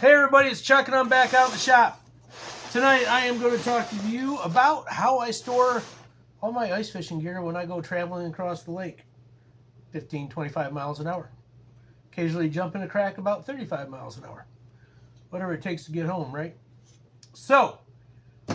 Hey everybody, it's Chuck and I'm back out in the shop. Tonight I am going to talk to you about how I store all my ice fishing gear when I go traveling across the lake. 15, 25 miles an hour. Occasionally jumping a crack about 35 miles an hour. Whatever it takes to get home, right? So,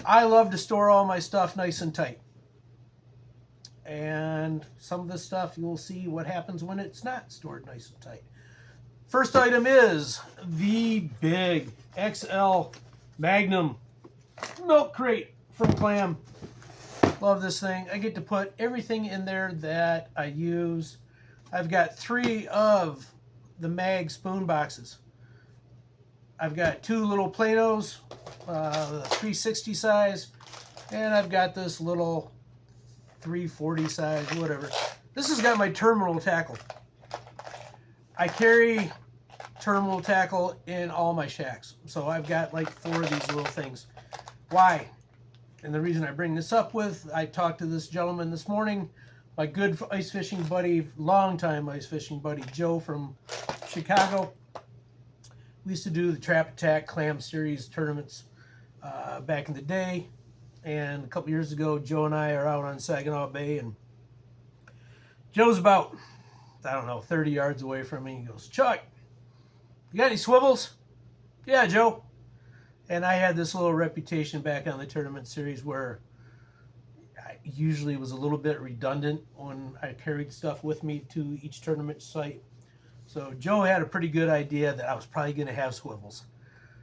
I love to store all my stuff nice and tight. And some of this stuff you'll see what happens when it's not stored nice and tight. First item is the big XL Magnum milk crate from Clam. Love this thing. I get to put everything in there that I use. I've got 3 of the mag spoon boxes. I've got 2 little Planos, the 360 size, and I've got this little 340 size, whatever. This has got my terminal tackle. I carry terminal tackle in all my shacks. So I've got like 4 of these little things. Why? And the reason I bring this up with, I talked to this gentleman this morning, my good ice fishing buddy, longtime ice fishing buddy, Joe from Chicago. We used to do the Trap Attack Clam Series tournaments back in the day. And a couple years ago, Joe and I are out on Saginaw Bay, and Joe's about, I don't know, 30 yards away from me. He goes, "Chuck, you got any swivels?" "Yeah, Joe." And I had this little reputation back on the tournament series where I usually was a little bit redundant when I carried stuff with me to each tournament site. So Joe had a pretty good idea that I was probably going to have swivels.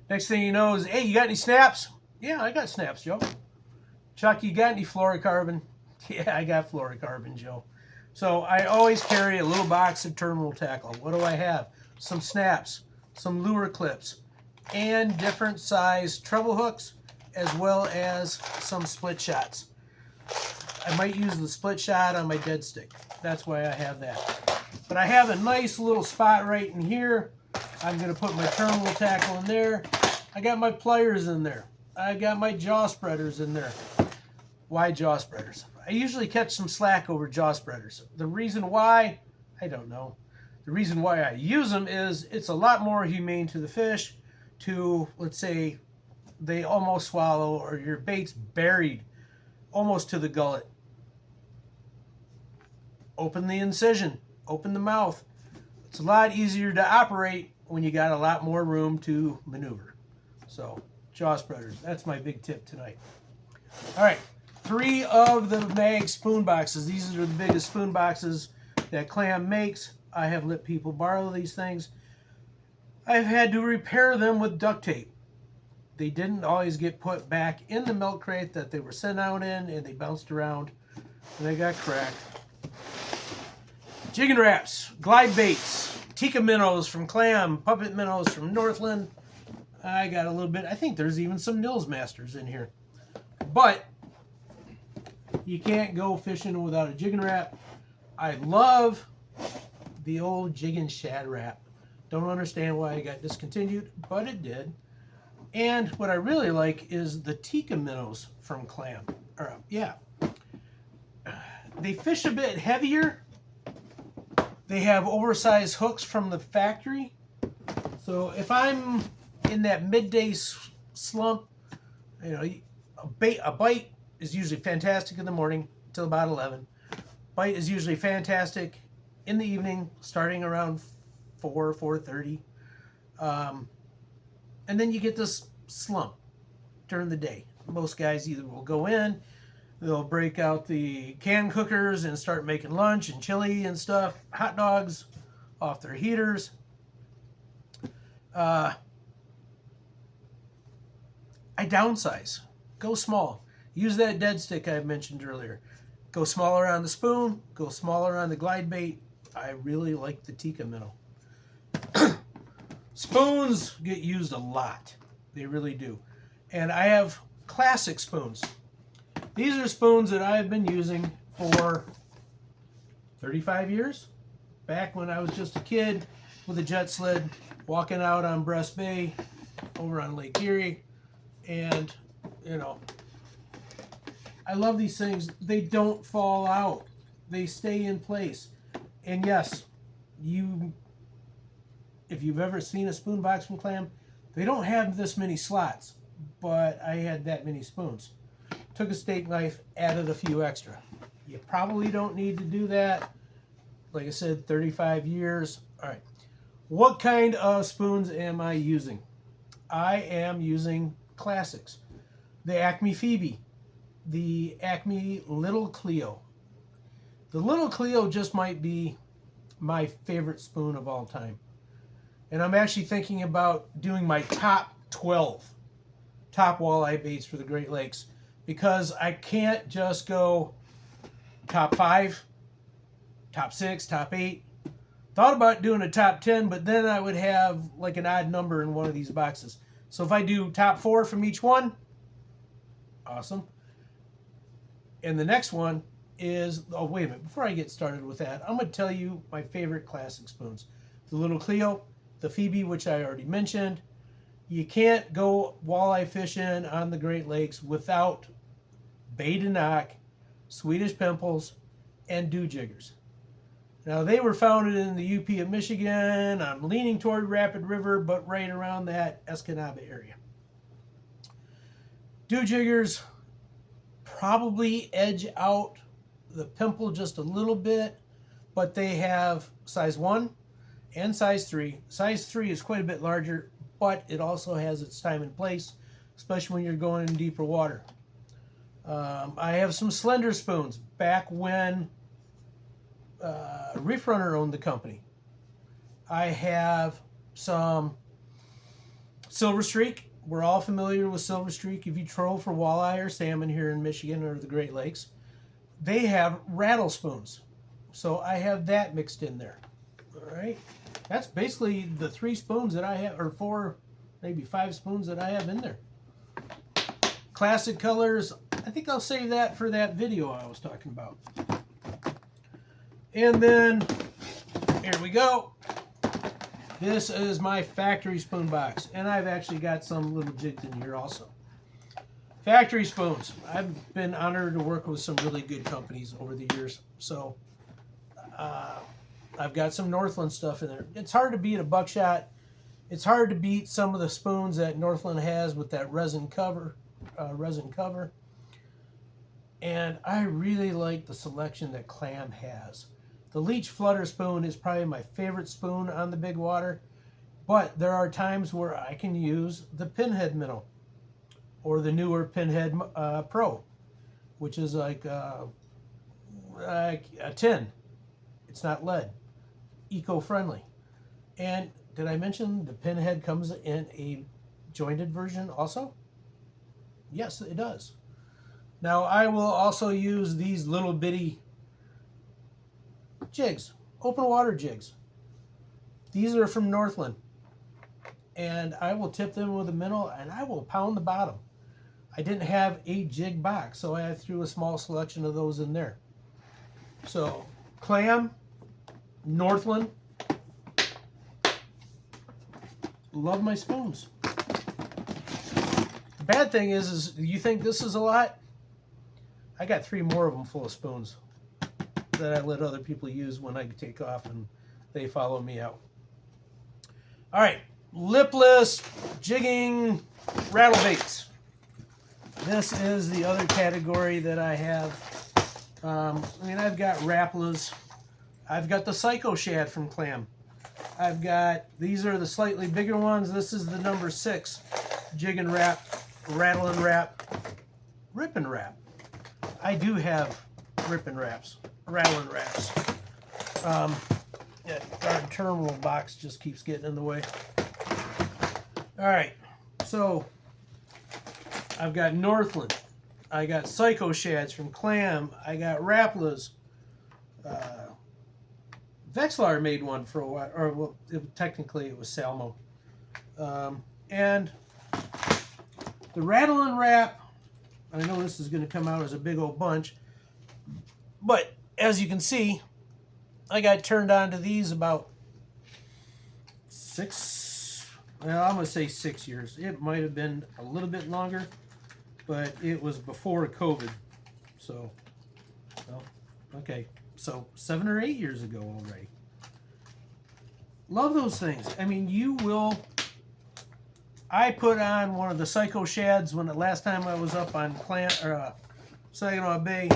Next thing you know is, "Hey, you got any snaps?" "Yeah, I got snaps, Joe." "Chuck, you got any fluorocarbon?" "Yeah, I got fluorocarbon, Joe." So I always carry a little box of terminal tackle. What do I have? Some snaps, some lure clips, and different size treble hooks, as well as some split shots. I might use the split shot on my dead stick. That's why I have that. But I have a nice little spot right in here. I'm going to put my terminal tackle in there. I got my pliers in there. I got my jaw spreaders in there. Why jaw spreaders? I usually catch some slack over jaw spreaders. The reason why, I don't know. The reason why I use them is it's a lot more humane to the fish to, let's say, they almost swallow or your bait's buried almost to the gullet. Open the incision, open the mouth. It's a lot easier to operate when you got a lot more room to maneuver. So, jaw spreaders, that's my big tip tonight. All right. 3 of the mag spoon boxes. These are the biggest spoon boxes that Clam makes. I have let people borrow these things. I've had to repair them with duct tape. They didn't always get put back in the milk crate that they were sent out in, and they bounced around and they got cracked. Jigging wraps, glide baits, Tikka minnows from Clam, puppet minnows from Northland. I got a little bit. I think there's even some Nils Masters in here. But you can't go fishing without a jigging wrap. I love the old jig and shad wrap. Don't understand why it got discontinued, but it did. And what I really like is the Tikka minnows from Clam. They fish a bit heavier. They have oversized hooks from the factory. So if I'm in that midday slump, you know, a bite is usually fantastic in the morning till about 11. Bite is usually fantastic in the evening, starting around 4:30. And then you get this slump during the day. Most guys either will go in, they'll break out the can cookers and start making lunch and chili and stuff, hot dogs off their heaters. I downsize. Go small. Use that dead stick I mentioned earlier. Go smaller on the spoon. Go smaller on the glide bait. I really like the Tikka minnow. Spoons get used a lot. They really do. And I have classic spoons. These are spoons that I have been using for 35 years. Back when I was just a kid with a jet sled, walking out on Breast Bay over on Lake Erie. And, you know, I love these things. They don't fall out. They stay in place. And yes, if you've ever seen a spoon box from Clam, They don't have this many slots, but I had that many spoons. Took a steak knife, added a few extra. You probably don't need to do that. Like I said, 35 years. All right. What kind of spoons am I using? I am using classics. The Acme Phoebe, the Acme Little Cleo. The Little Cleo just might be my favorite spoon of all time. And I'm actually thinking about doing my top 12 top walleye baits for the Great Lakes, because I can't just go top 5, top 6, top 8. Thought about doing a top 10, but then I would have like an odd number in one of these boxes. So if I do top 4 from each one, awesome. And the next one is, oh wait a minute, before I get started with that, I'm going to tell you my favorite classic spoons. The Little Cleo, the Phoebe, which I already mentioned. You can't go walleye fishing on the Great Lakes without bait and knock, Swedish pimples, and dew jiggers. Now, they were founded in the UP of Michigan. I'm leaning toward Rapid River, but right around that Escanaba area. Dew jiggers probably edge out the pimple just a little bit, but they have size 1 and size 3. Size 3 is quite a bit larger, but it also has its time and place, especially when you're going in deeper water. I have some slender spoons back when Reef Runner owned the company. I have some Silver Streak. We're all familiar with Silver Streak. If you troll for walleye or salmon here in Michigan or the Great Lakes, they have rattle spoons. So I have that mixed in there. All right. That's basically the 3 spoons that I have, or 4, maybe 5 spoons that I have in there. Classic colors. I think I'll save that for that video I was talking about. And then, here we go. This is my factory spoon box. And I've actually got some little jigs in here also. Factory spoons. I've been honored to work with some really good companies over the years. So, I've got some Northland stuff in there. It's hard to beat a buckshot. It's hard to beat some of the spoons that Northland has with that resin cover. And I really like the selection that Clam has. The Leech Flutter spoon is probably my favorite spoon on the big water, but there are times where I can use the Pinhead Minnow or the newer Pinhead Pro, which is like a tin. It's not lead. Eco-friendly. And did I mention the Pinhead comes in a jointed version also? Yes, it does. Now, I will also use these little bitty jigs, open water jigs. These are from Northland. And I will tip them with a minnow and I will pound the bottom. I didn't have a jig box, so I threw a small selection of those in there. So, Clam, Northland. Love my spoons. The bad thing is you think this is a lot? I got 3 more of them full of spoons that I let other people use when I take off and they follow me out. All right, lipless jigging rattle baits. This is the other category that I have. I've got Rapalas. I've got the Psycho Shad from Clam. I've got, these are the slightly bigger ones. This is the number 6 jig and wrap, rattle and wrap, rip and wrap. I do have rip and wraps, rattle and wraps. Our terminal box just keeps getting in the way. All right, so I've got Northland. I got Psycho Shads from Clam. I got Rapalas. Vexlar made one for a while, or well, technically it was Salmo. And the rattle and wrap, I know this is going to come out as a big old bunch, but as you can see, I got turned on to these about 6, well, I'm going to say 6 years. It might have been a little bit longer, but it was before COVID. So, well, okay. So 7 or 8 years ago already. Love those things. I mean, I put on one of the Psycho Shads when the last time I was up on Clam or Saginaw Bay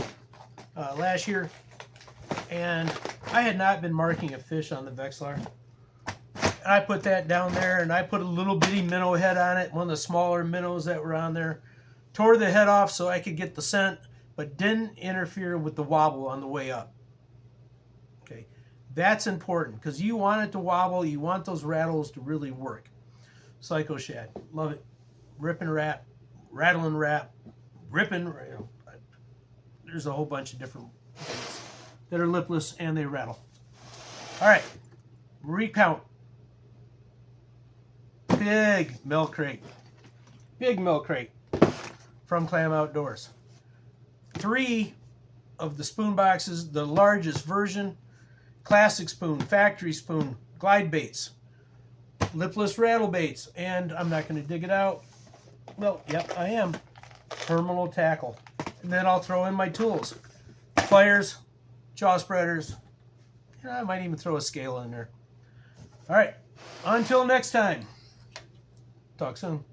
last year, and I had not been marking a fish on the Vexilar. And I put that down there, and I put a little bitty minnow head on it, one of the smaller minnows that were on there. Tore the head off so I could get the scent, but didn't interfere with the wobble on the way up. Okay, that's important because you want it to wobble. You want those rattles to really work. Psycho Shad, love it. Rip and wrap, rattle and wrap, ripping. You know, there's a whole bunch of different things that are lipless and they rattle. All right, recount. Big milk crate. Big milk crate from Clam Outdoors. 3 of the spoon boxes, the largest version, classic spoon, factory spoon, glide baits, lipless rattle baits, and I'm not going to dig it out. Well, yep, I am. Terminal tackle. And then I'll throw in my tools. Pliers, jaw spreaders. You know, I might even throw a scale in there. All right, until next time. Talk soon.